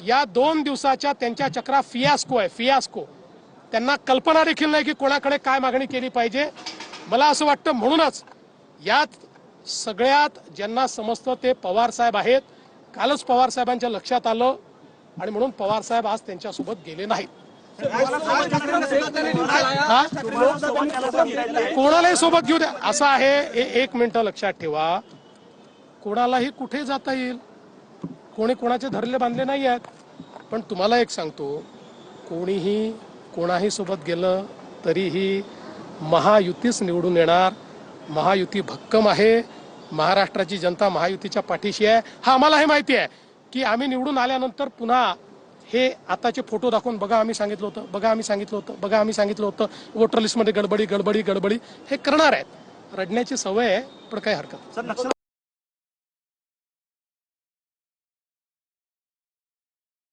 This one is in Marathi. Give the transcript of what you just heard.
या 2 दिवसाच्या त्यांच्या चक्रा फियास्को आहे, फियास्को. त्यांना कल्पना देखील नाही की कोणाकडे काय मागणी केली पाहिजे. मला असं वाटतं म्हणूनच यात सगळ्यात ज्यांना समजतं ते पवार साहेब आहेत. कालच पवार साहेबांच्या लक्षात आलं आणि म्हणून पवार साहेब आज त्यांच्यासोबत गेले नाहीत. कोणालाही सोबत घेऊ द्या असं आहे. एक मिनिट लक्षात ठेवा, कोणालाही कुठे जाता येईल, कोणी कोणाचे धरले बांधले नाही आहेत. पण तुम्हाला एक सांगतो, कोणीही कोणाही सोबत गेलं तरीही महायुतीच निवडून येणार. महायुती भक्कम आहे. महाराष्ट्राची जनता महायुतीच्या पाठीशी आहे. हा आम्हालाही माहिती आहे की आम्ही निवडून आल्यानंतर पुन्हा हे आताचे फोटो दाखवून बघा आम्ही सांगितलं होतं, बघा आम्ही सांगितलं होतं, बघा आम्ही सांगितलं होतं, वोटर लिस्टमध्ये गडबडी गडबडी गडबडी हे करणार आहेत. रडण्याची सवय आहे, पण काही हरकत नाही.